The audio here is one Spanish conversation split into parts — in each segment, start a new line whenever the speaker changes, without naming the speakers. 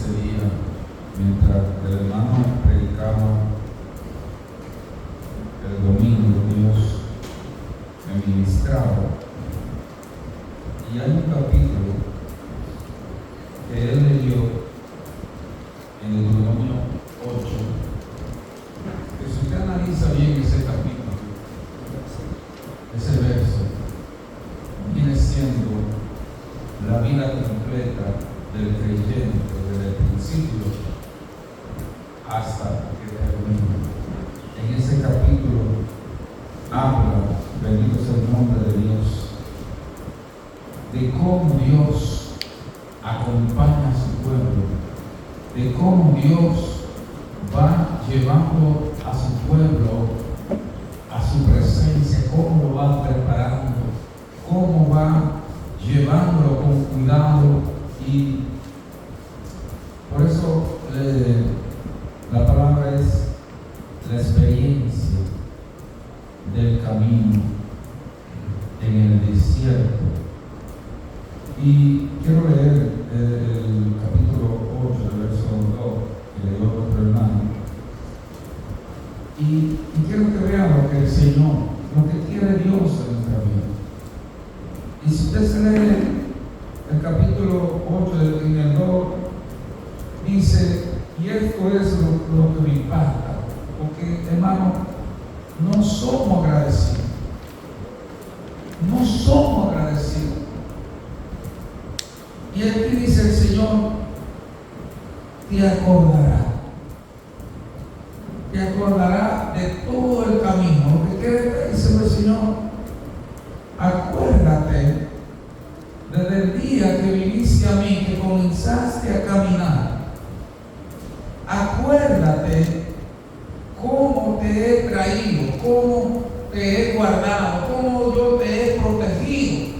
ese día, mientras el hermano predicaba el domingo, Dios me ministraba. Y hay un capítulo que él leyó en el Deuteronomio 8, que si usted analiza bien ese capítulo, ese verso, viene siendo la vida completa del creyente desde el principio hasta que termina. En ese capítulo habla, bendito sea el nombre de Dios, de cómo Dios acompaña a su pueblo, de cómo Dios va llevando a su pueblo a su presencia, cómo lo va preparando, cómo va llevándolo con cuidado. Y por eso la palabra es la experiencia del camino en el desierto. Y quiero leer el capítulo 8, el verso 2, que leyó otro hermano. Y quiero que vean lo que el Señor, lo que quiere Dios en nuestra vida. Y si usted se lee el capítulo 8 en el 2, dice, y esto es lo que me impacta, porque hermano, no somos agradecidos. No somos agradecidos. Y aquí dice el Señor, te acordará de todo el camino. Lo que quiere decir el Señor, acuérdate desde el día que viniste a mí, que comenzaste a caminar. Acuérdate cómo te he traído, cómo te he guardado, cómo yo te he protegido.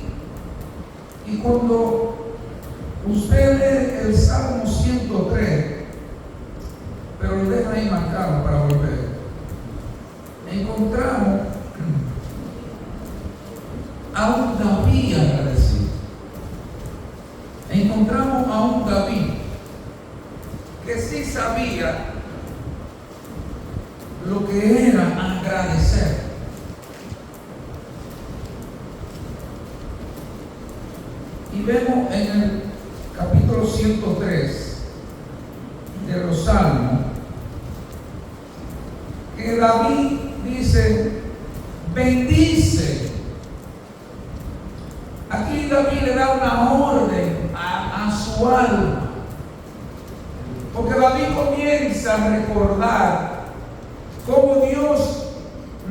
Y cuando usted lee el Salmo 103, pero lo deja ahí marcado para volver, encontramos a un David agradecido. Encontramos a un David que sí sabía lo que era agradecer. Y vemos en el capítulo 103 de los Salmos que David dice, bendice. Aquí David le da una orden a su alma, porque David comienza a recordar cómo Dios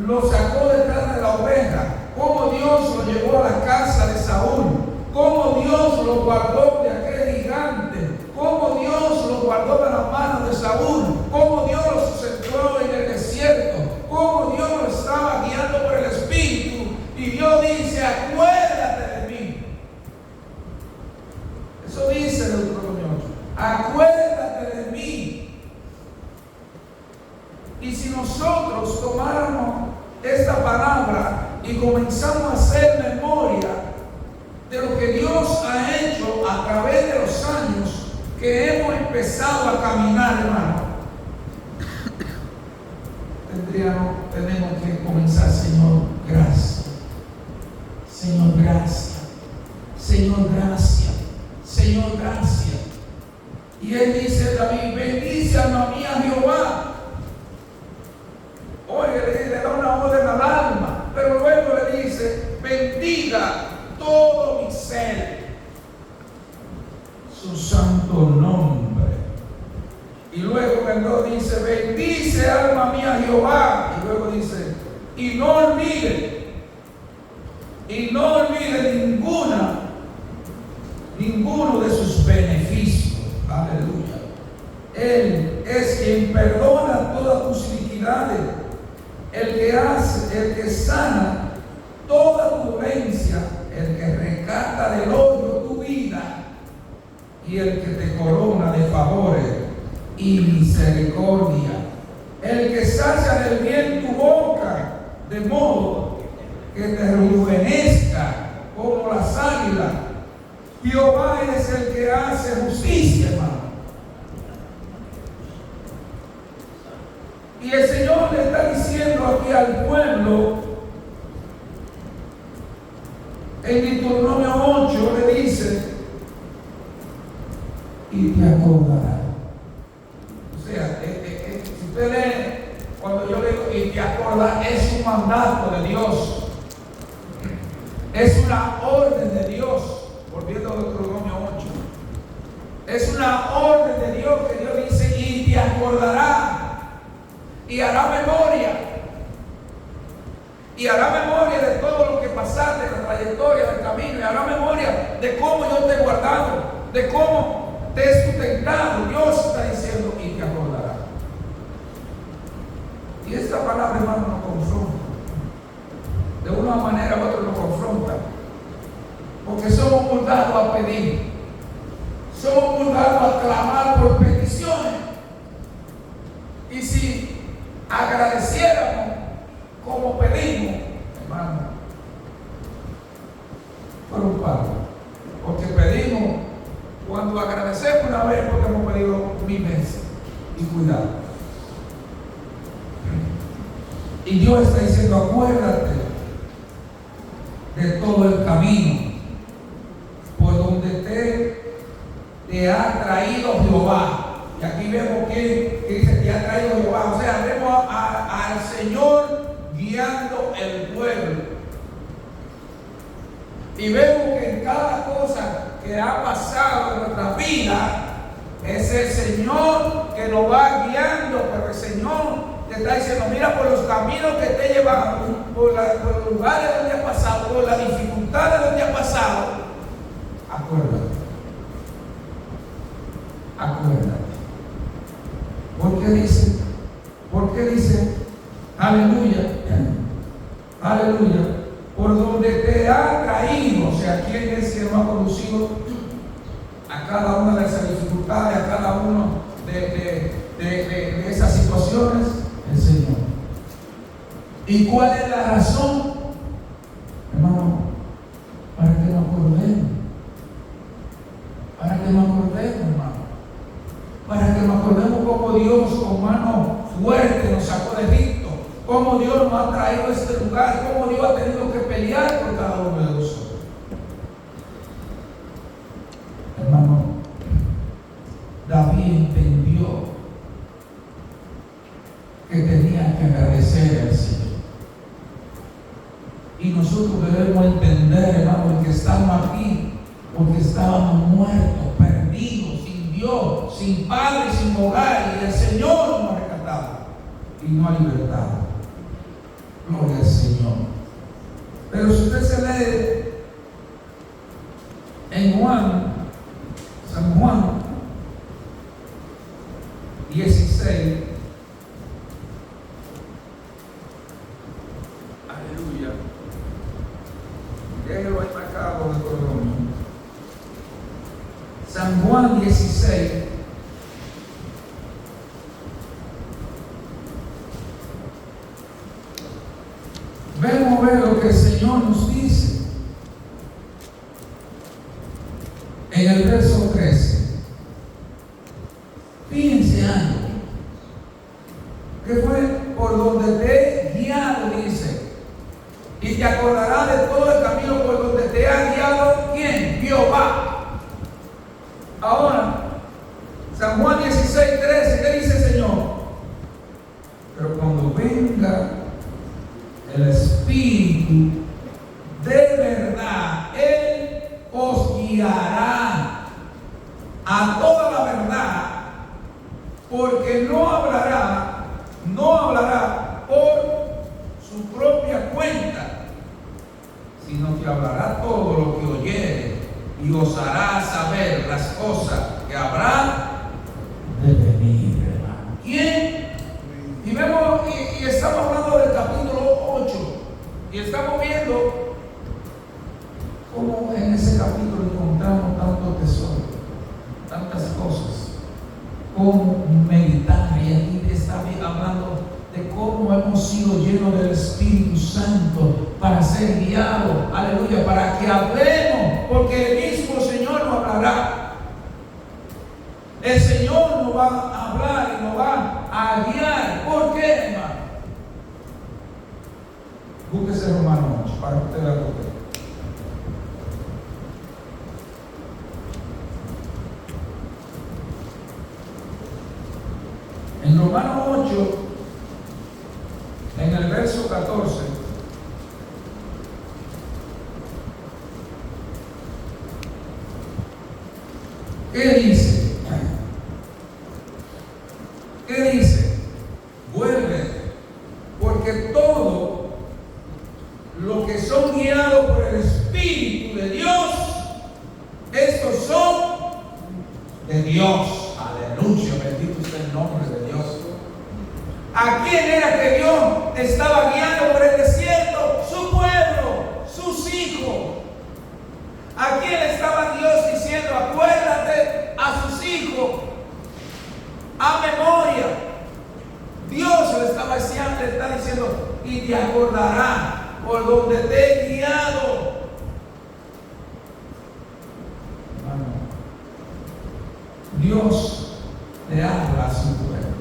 lo sacó detrás de la oveja, cómo Dios lo llevó a la casa de Saúl, cómo Dios lo guardó de aquel gigante, cómo Dios lo guardó de las manos de Saúl, cómo Dios lo sustentó en el desierto, cómo Dios lo estaba guiando por el Espíritu. Y Dios dice, acuérdate de mí. Eso dice Deuteronomio 8, acuérdate de mí. Y si nosotros tomáramos esta palabra y comenzamos a hacer memoria de lo que Dios ha hecho a través de los años que hemos empezado a caminar, hermano, tenemos que comenzar, Señor, gracias. Señor, gracias. Señor, gracias. Señor, gracias. Y él dice David, bendice alma mía Jehová. Oye, le da una orden al alma, pero luego le dice, bendiga todo mi ser, su santo nombre. Y luego el Dios dice, bendice alma mía Jehová. Y luego dice, y no olvide ninguno de sus beneficios. Aleluya. Él es quien perdona todas tus iniquidades, el que sana toda tu dolencia, el que rescata del hoyo tu vida y el que te corona de favores y misericordia, el que sacia del bien tu boca, de modo que te rejuvenezca como las águilas. Jehová es el que hace justicia, hermano. Y el Señor le está diciendo aquí al pueblo, en Deuteronomio 8 le dice, y te acordarás. O sea, si usted lee, cuando yo digo y te acordarás, es un mandato de Dios, es una orden de Dios, volviendo a Deuteronomio 8, es una orden de Dios que Dios dice, y te acordarás, y hará memoria. Y hará memoria de todo lo que pasaste, la trayectoria del camino, y hará memoria de cómo yo te he guardado, de cómo te he sustentado. Dios está diciendo, y te acordará. Y esta palabra, hermano, nos confronta. De una manera u otra nos confronta. Porque somos mandados a pedir. Somos mandados a clamar por peticiones. Y si agradeciéramos como pedimos, hermano, fuera un palo. Porque pedimos, cuando agradecemos una vez, porque hemos pedido 1000 veces. Y cuidado. Y Dios está diciendo, acuérdate de todo el camino por donde te ha traído Jehová. Y aquí vemos que dice, te ha traído Jehová. O sea, vemos al Señor guiando el pueblo. Y vemos que en cada cosa que ha pasado en nuestra vida, es el Señor que nos va guiando, pero el Señor te está diciendo, mira, por los caminos que te he llevado, por los lugares donde has pasado, por las dificultades donde has pasado, acuérdate. Acuérdate. ¿Por qué dice? Aleluya. Aleluya. Por donde te ha traído, o sea, ¿quién es que nos ha conducido a cada una de esas dificultades, a cada uno de esas situaciones? El Señor. ¿Y cuál es la razón? Hermano, para que nos acordemos. Para que nos acordemos, hermano. Para que nos acordemos cómo Dios con mano fuerte nos sacó de Egipto, cómo Dios nos ha traído a este lugar, cómo Dios ha tenido que pelear por cada uno de nosotros. Hermano, David entendió que tenía que agradecer al Señor. Y nosotros debemos entender, hermano, que estamos aquí porque estábamos muertos, perdidos, sin Dios, sin padre, sin hogar, y el Señor nos ha rescatado y nos ha libertado. Gloria al Señor. Pero si usted se lee en San Juan 16, aleluya, déjelo ahí marcado de Deuteronomio. San Juan 16, vemos ver lo que el Señor nos dice en el verso 13. Fíjense algo, que fue por donde te he guiado, dice, y te acordarás de todo el camino por donde te ha guiado, ¿quién? Jehová. Ahora, San Juan 16, 13, ¿qué dice el Señor? Pero cuando venga el Espíritu de verdad, Él os guiará a toda la verdad, porque no hablará por su propia cuenta, sino que hablará todo lo que oyere y os hará saber las cosas que habrá de venir, hermano. ¿Quién? Y vemos, y estamos hablando del capítulo 8, y estamos viendo cómo en ese capítulo encontramos tanto tesoro, tantas cosas, cómo meditar. Y aquí está hablando de cómo hemos sido llenos del Espíritu Santo para ser guiados, aleluya, para que hablemos, porque el mismo Señor nos hablará. El Señor nos va a hablar y nos va a a guiar. ¿Por qué, hermano? Búsquese Romanos 8 para que usted vea por qué. En Romanos 8, en el verso 14, ¿qué dice? ¿Qué dice? Vuelve, porque todo lo que son guiados por el Espíritu de Dios, estos son de Dios. Aleluya, bendito sea el nombre de Dios. ¿A quién era que Dios estaba guiando por el desierto? Su pueblo, sus hijos. ¿A quién estaba Dios diciendo, acuérdate a sus hijos, a memoria? Dios le está diciendo, y te acordarás por donde te he guiado. Hermano, Dios le habla a su pueblo.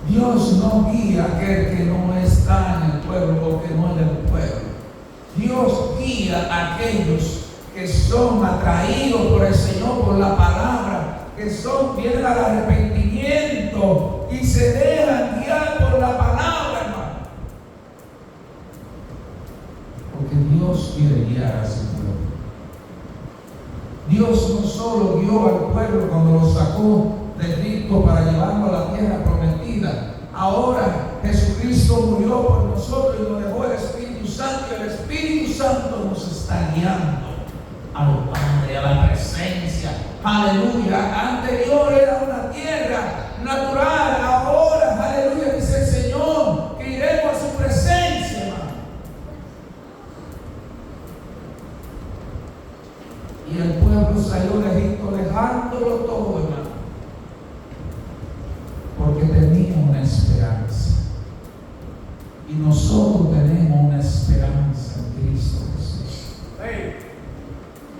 Dios no guía a aquel que no está en el pueblo o que no es del pueblo. Dios guía a aquellos que son atraídos por el Señor, por la palabra, que vienen al arrepentimiento y se dejan guiar por la palabra, hermano. Porque Dios quiere guiar a su pueblo. Dios no solo guió al pueblo cuando lo sacó de Egipto para llevarlo a la tierra prometida. Ahora Jesucristo murió por nosotros y nos dejó el Espíritu Santo. Y el Espíritu Santo nos está guiando al Padre, a la presencia. Aleluya. Anterior era una tierra natural. Ahora, aleluya, dice el Señor, que iremos a su presencia, hermano. Y el pueblo salió de Egipto dejándolo todo, hermano, porque tenía una esperanza. Y nosotros tenemos una esperanza en Cristo Jesús.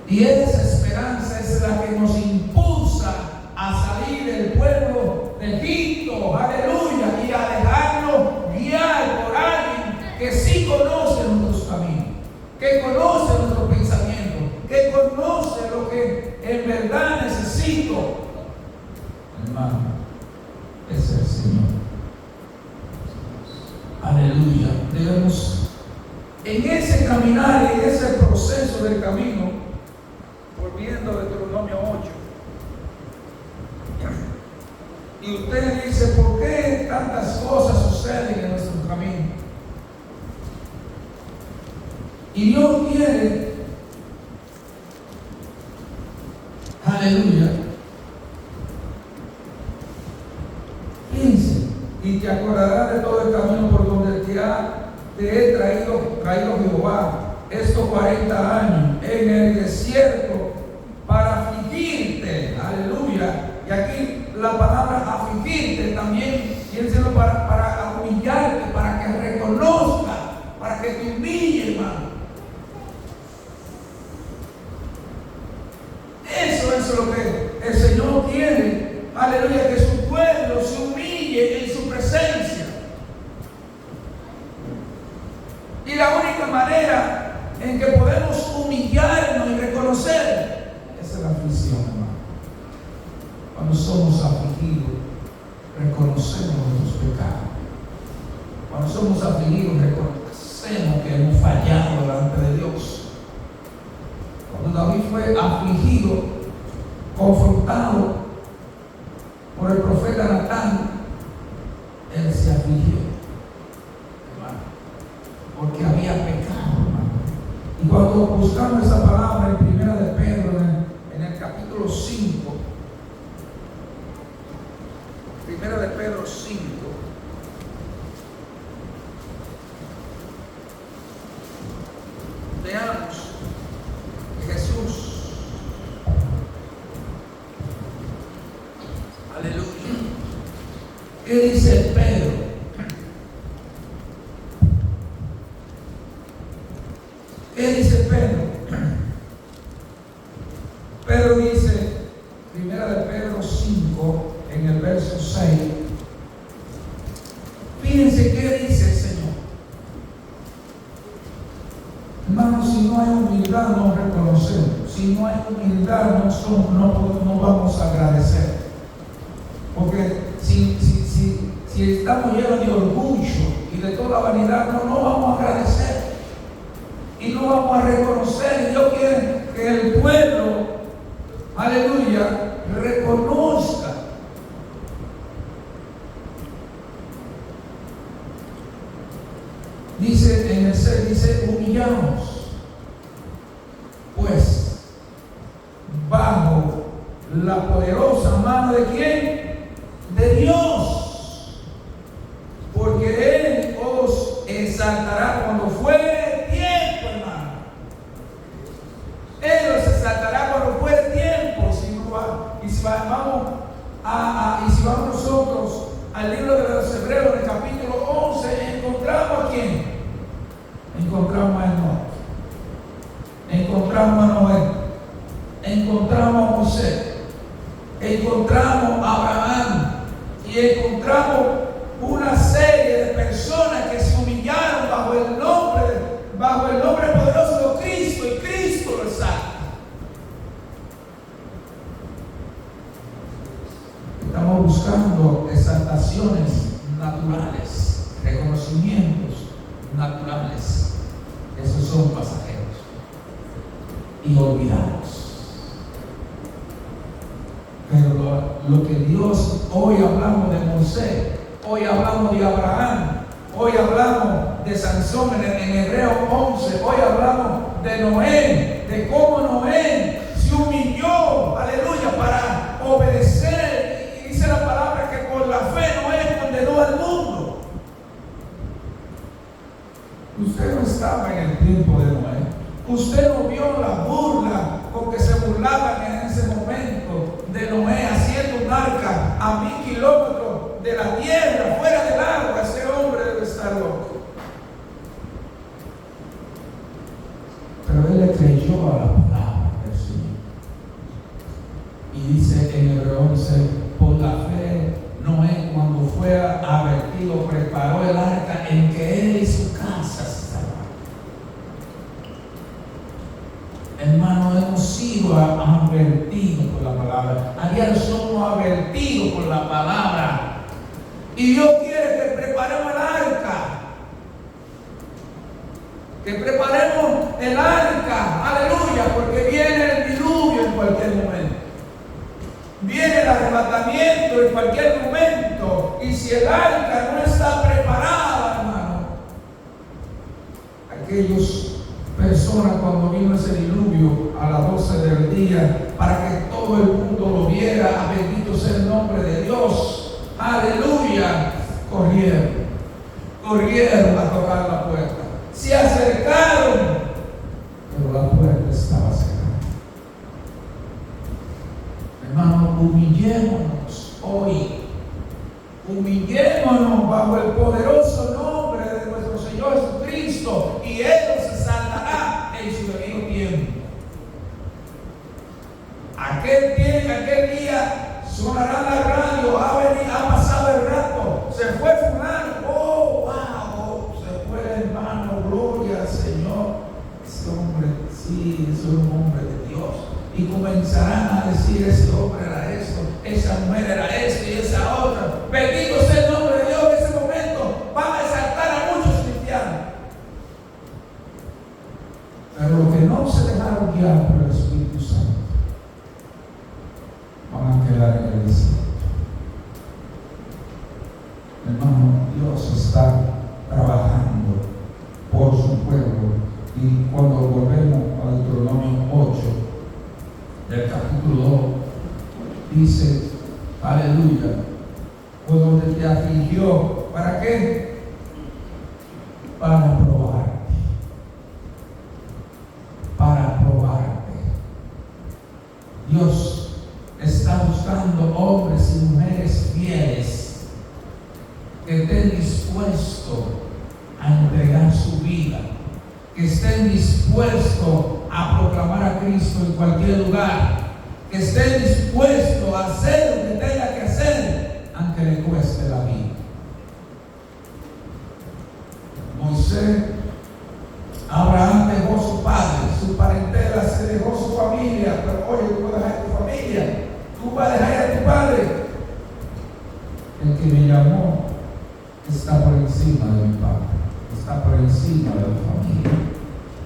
Y esa esperanza es la que nos impulsa a salir del pueblo de Egipto, aleluya, y a dejarnos guiar por alguien que sí conoce nuestros caminos, que conoce nuestros pensamientos, que conoce lo que en verdad necesito. Hermano, es el Señor. Aleluya. Debemos, en ese caminar y en ese proceso del camino, volviendo a Deuteronomio 8, y usted dice, ¿por qué tantas cosas suceden en nuestro camino? Y Dios quiere, aleluya, y te acordarás de todo el camino por donde te he traído Jehová estos 40 años en el desierto para afligirte. Aleluya. Y aquí la palabra afligirte también quiere decirlo para humillarte, para que reconozca, para que te humille, hermano. Eso es lo que el Señor quiere. Aleluya, que su pueblo se humille en su presencia. Y la única manera en que podemos humillarnos y reconocer es la aflicción, hermano. Cuando somos afligidos, reconocemos nuestros pecados. Cuando somos afligidos, reconocemos que hemos fallado delante de Dios. Cuando David fue afligido, confrontado por el profeta Natán, él se afligió, hermano, porque había pecado, hermano. Y cuando buscamos esa palabra en Primera de Pedro, en el capítulo 5, Primera de Pedro 5, veamos que Jesús, aleluya, ¿qué dice Pedro? ¿Qué dice Pedro? Pedro dice, Primera de Pedro 5, en el verso 6, hay humildad, no vamos a agradecer. Porque si estamos llenos de orgullo y de toda vanidad, no vamos a agradecer. Y no vamos a reconocer. Y Dios quiere que el pueblo, aleluya, reconozca. Dice en el 6, dice, humillamos, pues, bajo la poderosa mano de ¿quién? De Dios. Porque Él os exaltará cuando fuere tiempo, hermano. Él os exaltará cuando fuere tiempo. Y si vamos nosotros al libro de los Hebreos, en el capítulo 11, encontramos a ¿quién? Encontramos a Enoch, encontramos a Noé, encontramos a Moisés, encontramos a Abraham y encontramos una serie de personas que se humillaron bajo el nombre poderoso de Cristo, y Cristo lo exalta. Estamos buscando exaltaciones naturales, reconocimientos naturales. Esos son pasajeros y olvidados. Pero lo que Dios, hoy hablamos de Moisés, hoy hablamos de Abraham, hoy hablamos de Sansón en Hebreos 11, hoy hablamos de Noé, de cómo Noé se humilló, aleluya, para obedecer. Y dice la palabra que por la fe Noé condenó al mundo. Usted no estaba en el tiempo de Noé. Usted no vio la burla con que se burlaban en ese momento de Noé haciendo un arca a 1000 kilómetros de la tierra, fuera del agua. Ese hombre debe estar loco. Pero él le creyó a la palabra del Señor. Y dice en Hebreos 11, por la fe Noé, cuando fue advertido, preparó el arca en que él y su casa se salvaron. Hermano, hemos sido advertidos por la palabra. Ayer somos advertidos por la palabra. Y Dios quiere que preparemos el arca. Que preparemos el arca. Aleluya, porque viene el diluvio en cualquier momento. Viene el arrebatamiento en cualquier momento. Y si el arca no está preparada, hermano, aquellos personas cuando vino ese diluvio a las 12 del día, para que todo el mundo lo viera, bendito sea el nombre de Dios, aleluya, corrieron a tocar la puerta, se acercaron, pero la puerta estaba cerrada. Hermano, humillémonos hoy, humillémonos bajo el poderoso nombre de nuestro Señor Jesucristo, y Él nos exaltará en su debido tiempo. Aquel día sonará la radio, ha pasado el rato, se fue fulano, oh wow, se fue el hermano, gloria al Señor. Ese hombre, sí, es un hombre de Dios. Y comenzarán a decir, ese hombre era esto, esa mujer era esto y esa otra. Bendito sea el nombre de Dios. En ese momento van a exaltar a muchos cristianos. Pero los que no se dejaron guiar por el Espíritu Santo van a quedar en el desierto. Hermano, Dios está trabajando por su pueblo. Y cuando volvemos a Deuteronomio 8, del capítulo 2, dice, aleluya, por donde te afligió, ¿para qué? Para probarte. Para probarte. Dios está buscando hombres y mujeres fieles que estén dispuestos a entregar su vida, que estén dispuestos a proclamar a Cristo en cualquier lugar, que estén dispuestos a hacer lo que tenga que hacer, aunque le cueste la vida. Moisés Abraham dejó su padre, su parentela, se dejó su familia. Pero oye, tú vas a dejar tu familia, tú vas a dejar a tu padre. El que me llamó está por encima de mi padre, está por encima de la familia.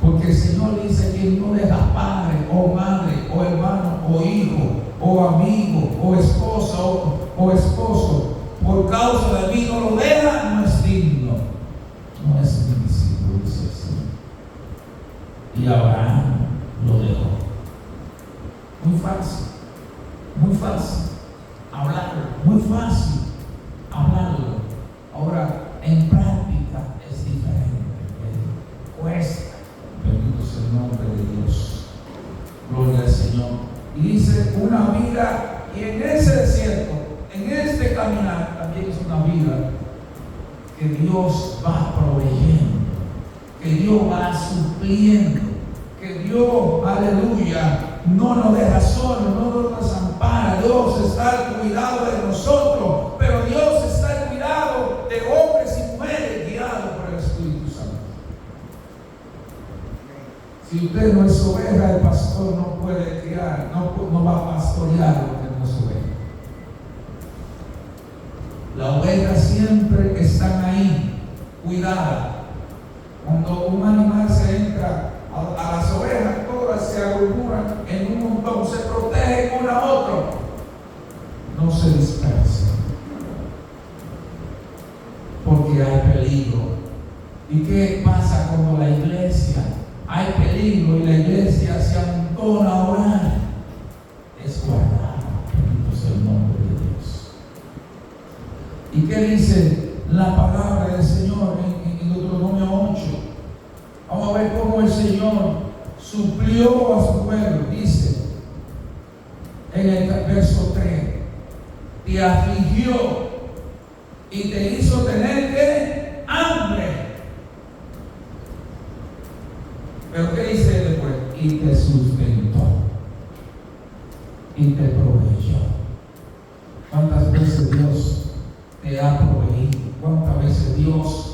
Porque el Señor dice que no deja padre o madre o hermano o hijo o amigo o esposa o esposo por causa de mí, no lo deja, no es digno, no es mi discípulo, dice el Señor. Y Abraham lo dejó. Muy fácil hablarlo, muy fácil hablarlo. Ahora, en práctica es diferente, cuesta. Bendito sea el nombre de Dios. Gloria al Señor. Y dice una vida, y en ese desierto, en este caminar, también es una vida que Dios va proveyendo, que Dios va supliendo, que Dios, aleluya, no nos deja solos, no nos desampara. Dios está al cuidado de nosotros, pero Dios está al cuidado de hombres y mujeres guiados por el Espíritu Santo. Si usted no es oveja, el pastor no puede criar, no va a pastorear lo que no es oveja. Las ovejas siempre están ahí, cuidadas. Cuando un animal se entra a las ovejas, todas se agrupan en un montón, se protegen una a otra, no se dispersan, porque hay peligro. ¿Y qué pasa cuando la iglesia hay peligro y la iglesia se amontona a orar? Es guardada, bendito sea el nombre de Dios. ¿Y qué dice la palabra del Señor en Deuteronomio 8? Vamos a ver cómo el Señor suplió a su pueblo. Dice en el verso 3: te afligió y te hizo tener ¿qué? Hambre. Pero ¿qué dice después? Y te sustentó y te proveyó. ¿Cuántas veces Dios te ha proveído? ¿Cuántas veces Dios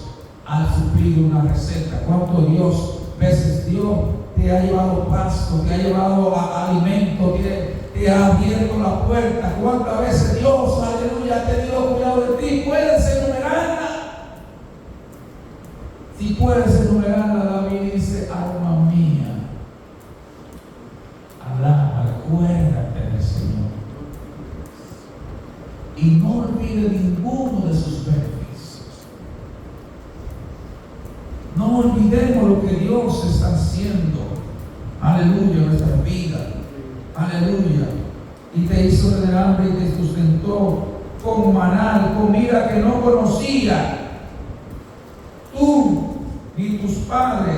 ha suplido una receta? ¿Cuántas veces Dios te ha llevado pasto, te ha llevado alimento, te ha abierto la puerta? ¿Cuántas veces Dios, aleluya, ha tenido cuidado de ti? ¿Puedes enumerarla? Si puedes enumerarla, David dice: alma mía, alaba, acuérdate del Señor y no olvide ninguno de sus beneficios. No olvidemos lo que Dios está haciendo, aleluya, en nuestra vida, aleluya. Y te hizo tener hambre y te sustentó con maná, comida que no conocía. Tú ni tus padres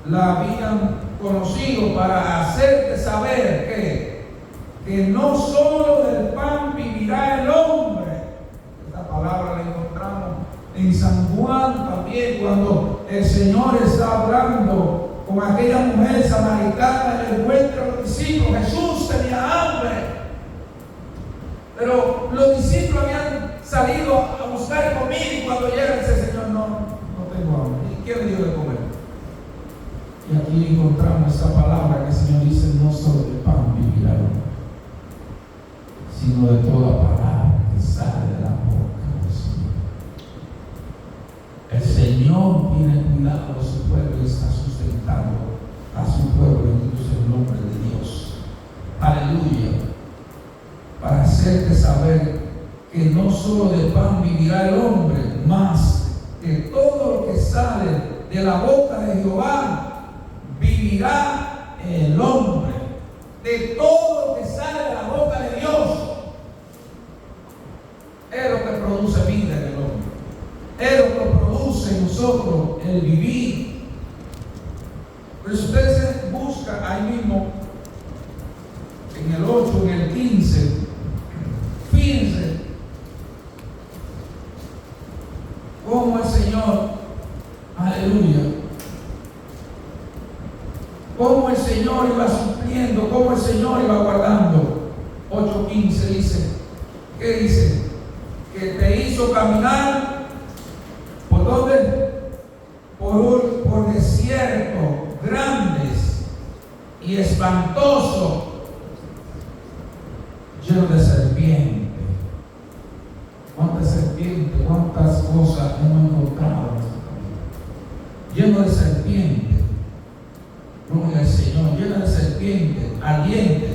la habían conocido, para hacerte saber que no solo del pan vivirá el hombre. Esta palabra la encontramos en San Juan también, cuando el Señor está hablando con aquella mujer samaritana, le encuentra a los discípulos. Jesús tenía hambre, pero los discípulos habían salido a buscar comida, y cuando llega dice: Señor, no tengo hambre. ¿Y qué me dio de comer? Y aquí encontramos esta palabra que el Señor dice: no solo de pan vivirá el hombre, sino de toda palabra que sale de la boca del Señor. El Señor tiene cuidado de su pueblo y está sustentando a su pueblo, bendito sea el nombre de Dios. Aleluya. Para hacerte saber que no solo de pan vivirá el hombre, más que todo lo que sale de la boca de Jehová vivirá el hombre. De todo lo que sale de la boca de Dios es lo que produce vida en el hombre, es lo que produce en nosotros el vivir. Pero si ustedes buscan ahí mismo en el 8, en el 15, fíjense cómo el Señor, aleluya, cómo el Señor iba supliendo, cómo el Señor iba guardando. 8:15 dice, ¿qué dice? Que te hizo caminar, ¿por dónde? Por desierto lleno de serpientes. ¿Cuántas serpientes, cuántas cosas hemos encontrado en nuestro camino? Lleno de serpientes. Gloria al Señor, lleno de serpientes, ardientes,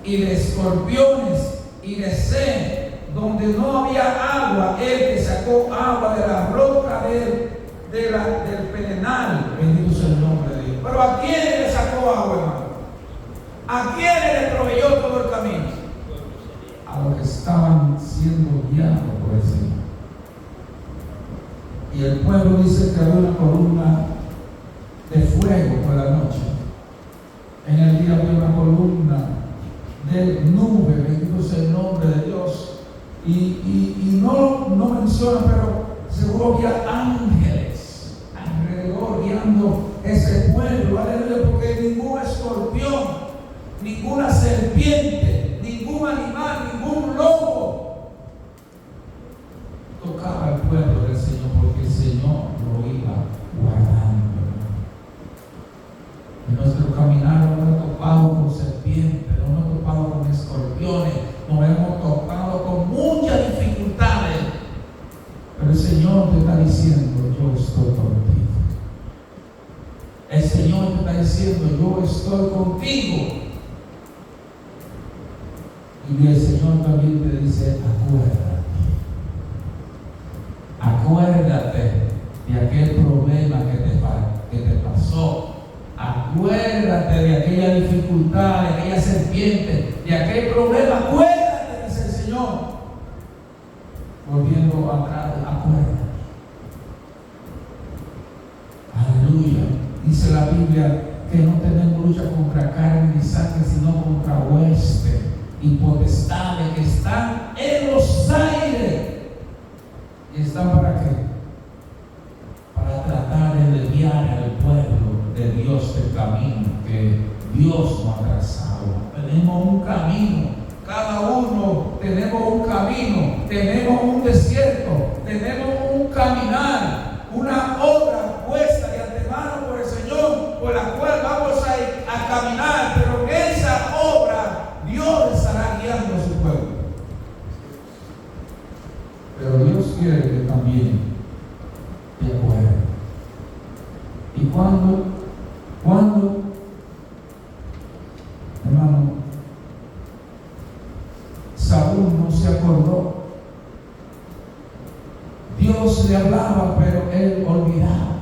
y de escorpiones y de sed, donde no había agua, Él que sacó agua de la roca del Pedernal. Bendito sea el nombre de Dios. Pero ¿a quién le sacó agua, hermano? ¿A quién le proveyó todo el camino? A los que estaban siendo guiados por el Señor. Y el pueblo dice que había una columna de fuego por la noche. En el día había una columna de nube, bendito sea el nombre de Dios. Y no menciona, pero seguro había ángeles alrededor guiando ese pueblo, aleluya, porque ningún escorpión, ninguna serpiente, ningún animal, ningún lobo tocaba al pueblo del Señor, porque el Señor lo iba guardando. En nuestro caminar no hemos topado con serpientes, no hemos topado con escorpiones, nos hemos topado con muchas dificultades, pero el Señor te está diciendo: yo estoy contigo. El Señor te está diciendo: yo estoy contigo. Y el Señor también te dice: acuérdate de aquel problema que te pasó. Acuérdate de aquella dificultad, de aquella serpiente, de aquel problema. Acuérdate, dice el Señor. Volviendo atrás, acuérdate. Aleluya. Dice la Biblia que no tenemos lucha contra carne ni sangre, sino contra huestes y potestades que están en los aires. ¿Y están para qué? Para tratar de desviar al pueblo de Dios del camino que Dios nos ha trazado. Tenemos un camino, cada uno tenemos un camino, tenemos un desierto, tenemos un caminar, una obra puesta de antemano por el Señor, por la cual vamos a caminar, pero en esa obra Dios estará guiando a su pueblo. Pero Dios quiere que también te acuerdes. ¿Y cuando, hermano, Saúl no se acordó? Dios le hablaba, pero él olvidaba.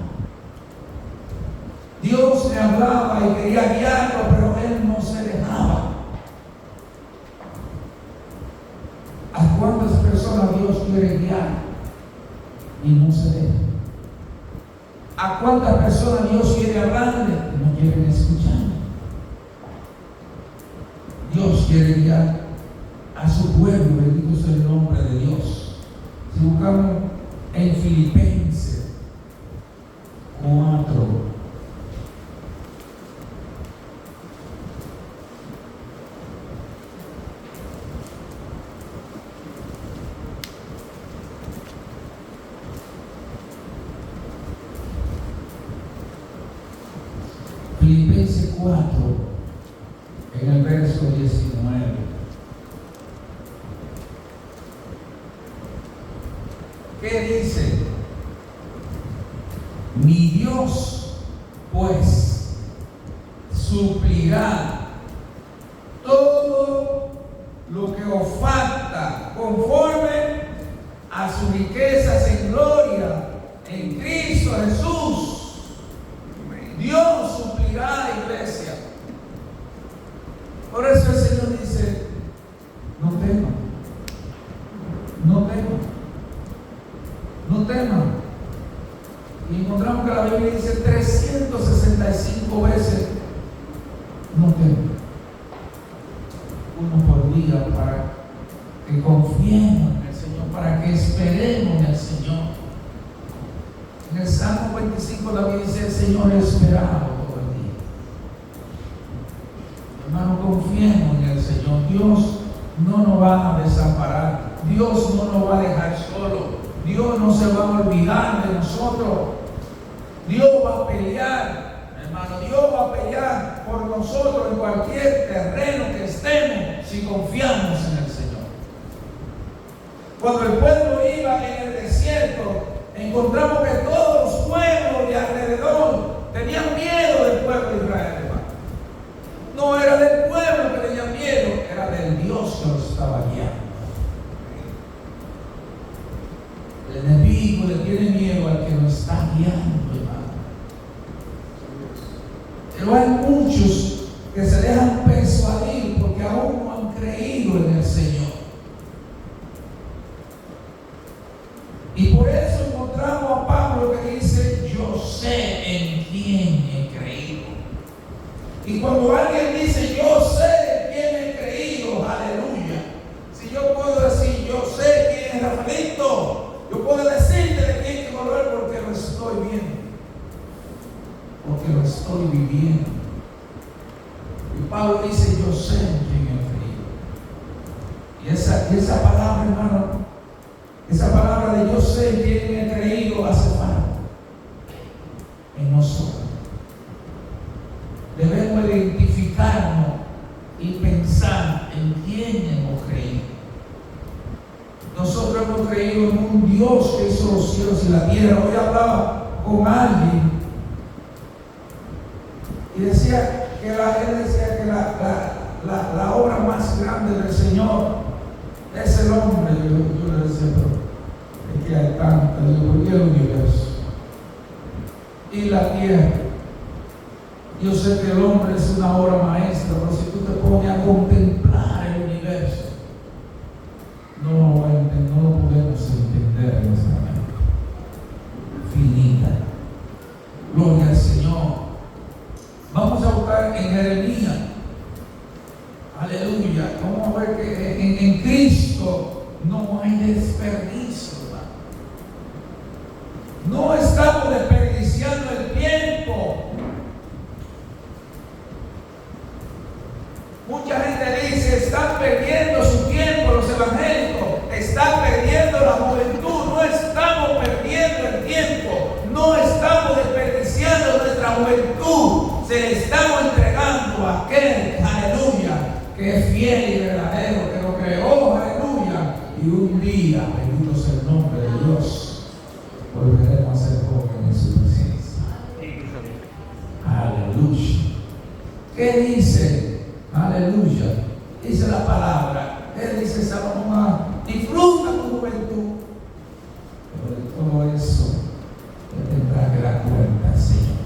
Dios le hablaba y quería guiarlo, pero él no se dejaba. ¿A cuántas personas Dios quiere guiar y no se deja? ¿A cuántas personas Dios quiere hablarle y no quieren escuchar? Dios quiere guiar a su pueblo, bendito sea el nombre de Dios. Si buscamos en Filipenses 4, Filipenses 4, en el verso 19. ¿Qué dice? Mi Dios, pues, suplirá todo lo que os falta conforme a sus riquezas en gloria en Cristo Jesús. Dios suplirá, iglesia. Por eso el Señor dice: no teman, no teman, no teman. Y encontramos que la Biblia dice 365 veces: no teman. Uno por día, para que confiemos en el Señor, para que esperemos en el Señor. En el Salmo 25 David dice: el Señor es esperado todo el día. Hermano, confiemos en el Señor. Dios no nos va a desamparar. Dios no nos va a dejar solo. Dios no se va a olvidar de nosotros. Dios va a pelear, hermano. Dios va a pelear por nosotros en cualquier terreno que estemos, si confiamos en el Señor. Cuando el pueblo iba en el desierto, encontramos que todos los pueblos de alrededor tenían miedo del pueblo de Israel, hermano. No era del pueblo que tenían miedo, era del Dios que los estaba guiando. El enemigo le tiene miedo al que lo está guiando, hermano. Pero hay muchos que se dejan persuadir porque aún no han creído en el Señor. Y por eso encontramos a Pablo que dice: yo sé en quién he creído. Y cuando alguien dice: yo sé en quién he creído, aleluya. Si yo puedo decir: yo sé quién es Rafaelito, yo puedo decirte de quién quiero hablar porque lo estoy viendo, porque lo estoy viviendo. Y Pablo dice: yo sé en quién he creído. Y esa palabra, hermano, esa palabra de yo sé en quién he creído hace falta en nosotros. Debemos identificarnos y pensar en quién hemos creído. Nosotros hemos creído en un Dios que hizo los cielos y la tierra. Hoy hablaba con alguien y decía que la obra más grande del Señor es el hombre. Yo le decía: pero es que hay tanta, ¿por qué el universo? Y la tierra. Yo sé que el hombre es una obra maestra, pero si tú te pones a contemplar el universo, no lo podemos entender en nuestra mente. Finita. Gloria al Señor. Vamos a buscar en Jeremías. Aleluya. Vamos a ver que en Cristo no hay desperdicio, hermano. No estamos desperdiciando el tiempo. Mucha gente dice: están perdiendo su tiempo los evangélicos, están perdiendo la juventud. No estamos perdiendo el tiempo, no estamos desperdiciando nuestra juventud. Se le estamos entregando a aquel, aleluya, que es fiel y verdadero, que lo creó, aleluya. Y un día, bendito sea el nombre de Dios, volveremos a ser jóvenes en su presencia. Aleluya. ¿Qué dice? Aleluya. Dice la palabra. Él dice: Salomón, disfruta tu juventud. Pero de todo eso te tendrá que dar cuenta el Señor.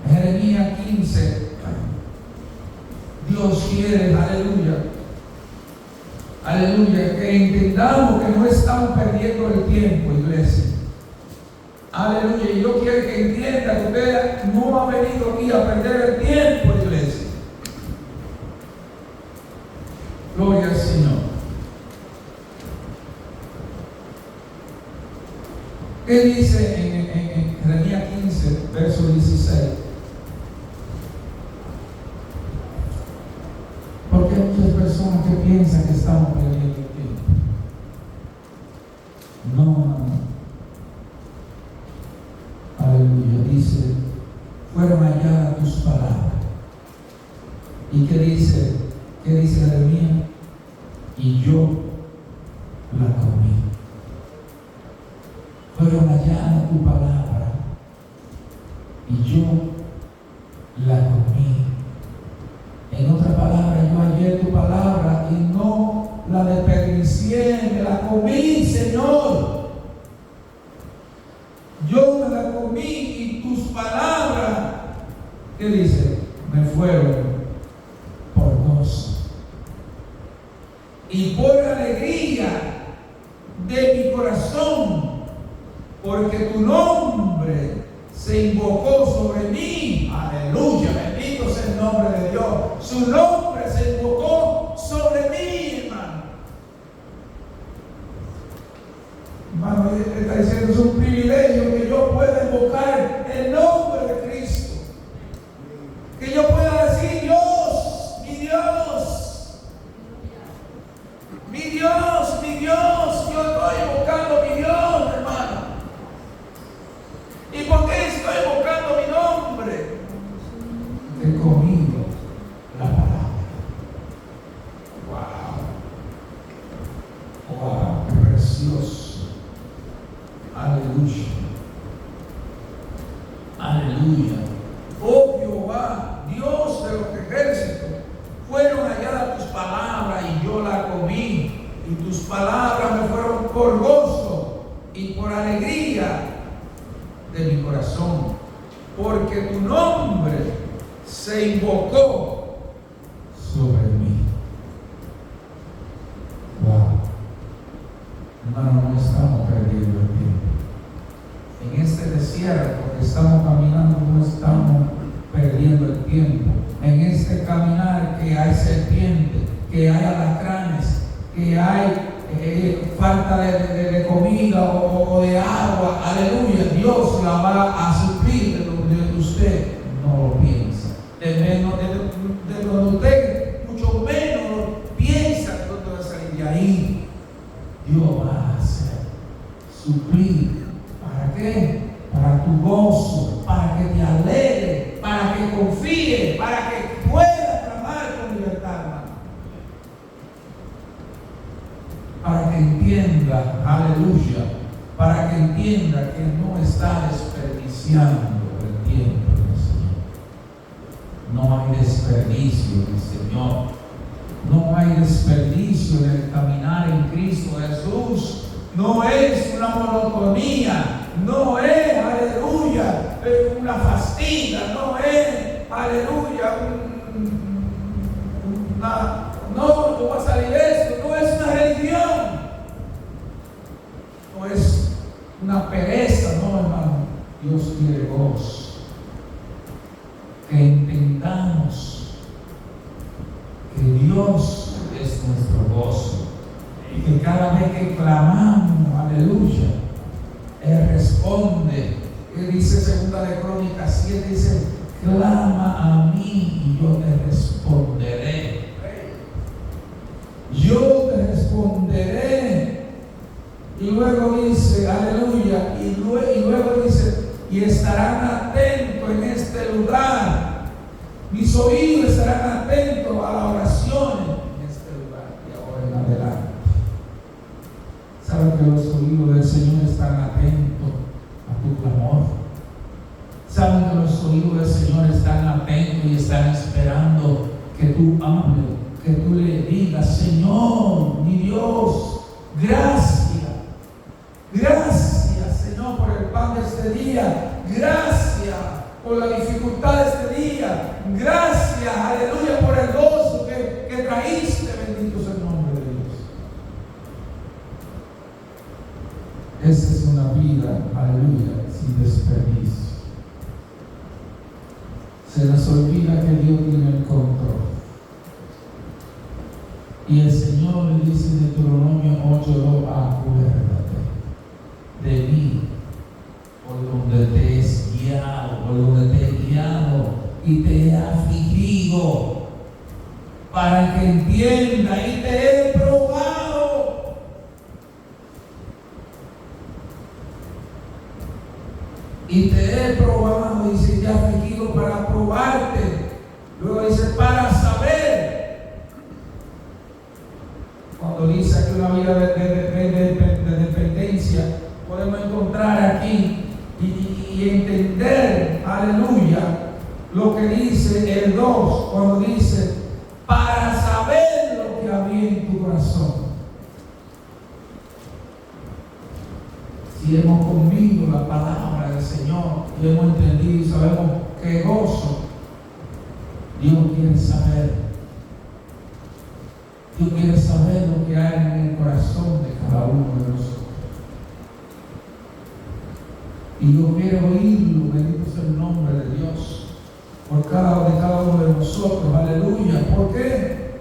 Jeremías 15. Dios quiere, aleluya, aleluya, que entendamos que no estamos perdiendo el tiempo, iglesia. Aleluya. Y yo quiero que entienda que usted no ha venido aquí a perder el tiempo, iglesia. Gloria al Señor. ¿Qué dice en Jeremías 15, verso 16? Porque hay muchas personas que piensan que estamos perdiendo el tiempo. No. Aleluya. Dice: fueron halladas tus palabras. ¿Y qué dice? ¿Qué dice Jeremías? Y yo la comí. Fueron halladas tu palabra y yo la comí. En otras palabras, yo hallé tu palabra y no la desperdicié, me la comí, Señor. Yo me la comí y tus palabras, ¿qué dice? Me fueron por gozo y por alegría de mi corazón, porque tu nombre se invocó sobre mí. Aleluya, bendito sea el nombre de Dios. Su nombre se invocó sobre mí, hermano. Hermano, él está diciendo: es un privilegio que yo pueda invocar el nombre de Cristo, que yo pueda decir: Dios, mi Dios, mi Dios, mi Dios. Yo estoy invocando mi Dios, hermano. ¿Y por qué estoy invocando mi nombre? He comido la palabra. hermano, no estamos perdiendo el tiempo. En este desierto que estamos caminando no estamos perdiendo el tiempo. En este caminar que hay serpientes, que hay alacranes, que hay falta de comida o de agua, aleluya, Dios la va a suplir de donde usted no lo piensa. De donde usted mucho menos piensa que usted va a salir de ahí. Dios va a hacer suplir. ¿Para qué? Para tu gozo, para que te alegre, para que confíe, para que puedas clamar con libertad, hermano. Para que entienda, aleluya, para que entienda que no está desperdiciando el tiempo del Señor. No hay desperdicio del Señor. No hay desperdicio en el caminar en Cristo Jesús. No es una monotonía, no es, aleluya, una fastida, no es, aleluya, no va a salir esto, no es una religión, no es una pereza, no, hermano. Dios quiere gozo, que entendamos que Dios es nuestro gozo y que cada vez que clamamos, aleluya, Él responde. Él dice, segunda de Crónicas 7, dice, clama a mí y yo te responderé. Yo te responderé. Y luego dice, aleluya, y luego dice, y estarán atentos en este lugar. Mis oídos estarán atentos a la oración en este lugar y ahora en adelante. ¿Saben que los oídos del Señor están atentos a tu clamor? ¿Saben que los oídos del Señor están atentos y están esperando que tú hables, que tú le digas, Señor, mi Dios, gracias, gracias, Señor, por el pan de este día, gracias por la dificultad de este día, gracias, aleluya, por el gozo que trajiste, bendito sea el nombre de Dios. Esa es una vida, aleluya, sin desperdicio. Se nos olvida que Dios tiene el control. Y el Señor le dice en Deuteronomio 8:2, acuérdate de mí, por donde te he guiado, por donde te he guiado y te he afligido, para que entienda y te he probado. Y te he probado, dice, te he afligido para probarte. Luego dice, para saber. Cuando dice que una vida de dependencia, podemos encontrar aquí y entender, aleluya, lo que dice el 2, cuando dice, para saber lo que había en tu corazón. Si hemos comido la palabra del Señor y hemos entendido y sabemos qué gozo, Dios quiere saber. Dios quiere saber lo que hay en el corazón de cada uno de nosotros. Y yo quiero oírlo, bendito sea el nombre de Dios, por cada uno de nosotros, aleluya. ¿Por qué?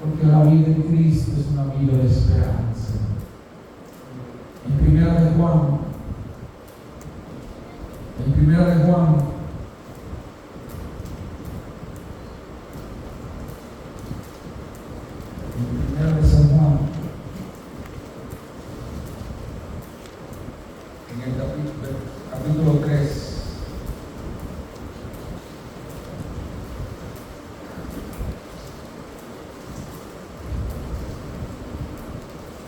Porque la vida en Cristo es una vida de esperanza. En primera de Juan, de San Juan, en el capítulo 3,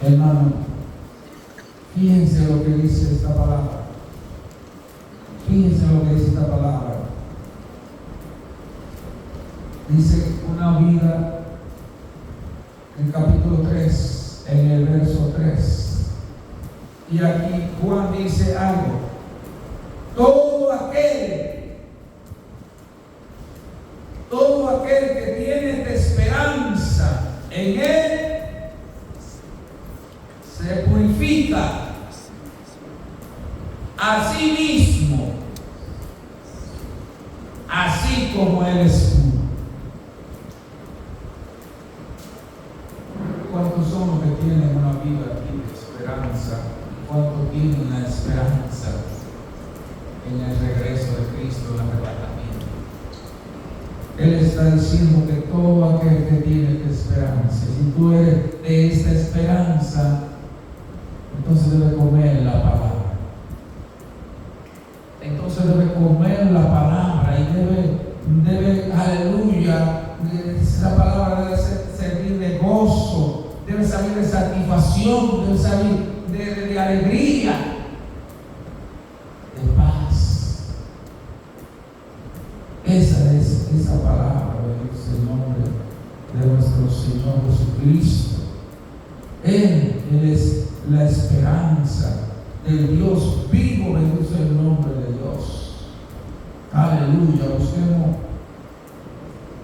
hermano, fíjense lo que dice esta palabra. Fíjense lo que dice esta palabra. Dice una vida, en el capítulo 3, en el verso 3. Y aquí Juan dice algo. Todo aquel que tiene esperanza en Él, se vida. Así mismo, así como Él es puro. ¿Cuántos son los que tienen una vida aquí de esperanza? ¿Cuántos tienen la esperanza en el regreso de Cristo, en el arrebatamiento? Él está diciendo que todo aquel que tiene esperanza, si tú eres de esta esperanza, entonces debe comer la palabra. Entonces debe comer la palabra y debe, aleluya, esa palabra debe servir de gozo, debe salir de satisfacción, debe salir de alegría, de paz. Esa palabra es el nombre de nuestro Señor Jesucristo. Él es la esperanza del Dios vivo, bendito el nombre de Dios. Aleluya. Busquemos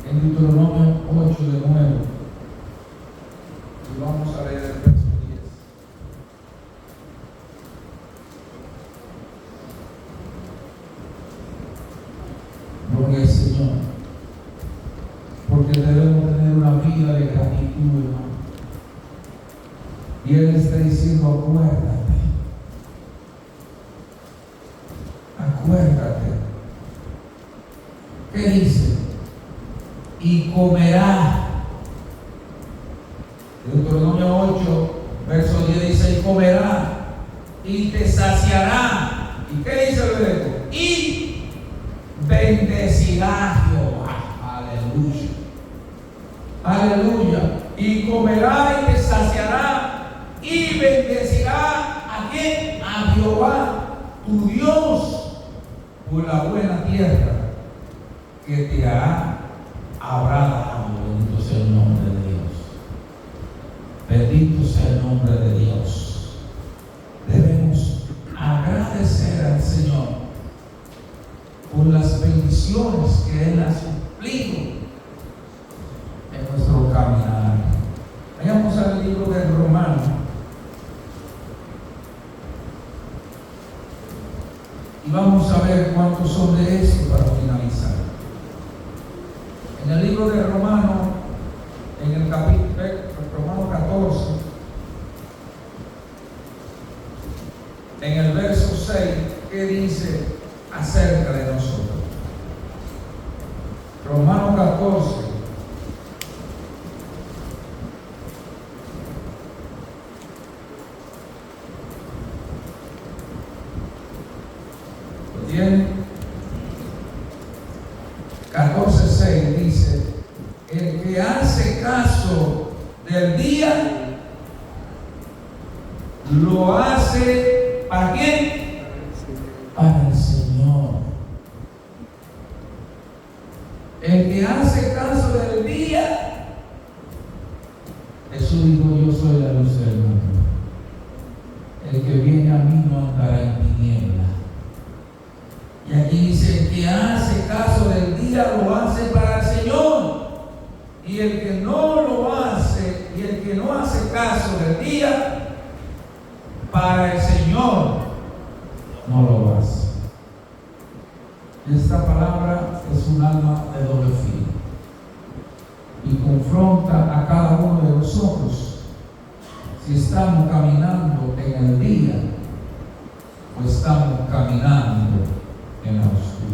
en Deuteronomio 8 de nuevo y vamos a leer el verso 10. Gloria al Señor, porque debemos tener una vida de gratitud, hermano. Y Él está diciendo: acuérdate. ¿Qué dice? Y comerá. Deuteronomio 8, verso 10 dice: y comerá, y te saciará. ¿Y qué dice el verso? Y bendecirá Jehová. Aleluya. Aleluya. Y comerá y te saciará y bendecirá ¿a quién? A Jehová, tu Dios, por la buena tierra que te habrá dado. Bendito sea el nombre de Dios. Bendito sea el nombre de Dios. Debemos agradecer al Señor por las bendiciones que Él ha suplido en nuestro caminar. Vayamos al libro de Romanos. Y vamos a ver cuántos son de esto para finalizar. En el libro de Romanos, en el capítulo Romanos 14, en el verso 6, ¿qué dice acerca de nosotros? Romanos 14. Bien, 14:6 dice: el que hace caso del día lo hace ¿para quién? Para el Señor. El que hace caso del día, Jesús dijo: yo soy la luz del mundo. El que viene a mí no andará en tinieblas. Y aquí dice: el que hace caso del día lo hace para el Señor. Y el que no lo hace, y el que no hace caso del día, para el Señor no lo hace. Esta palabra es un arma de doble filo y confronta a cada uno de nosotros si estamos caminando en el día o estamos caminando en la oscuridad.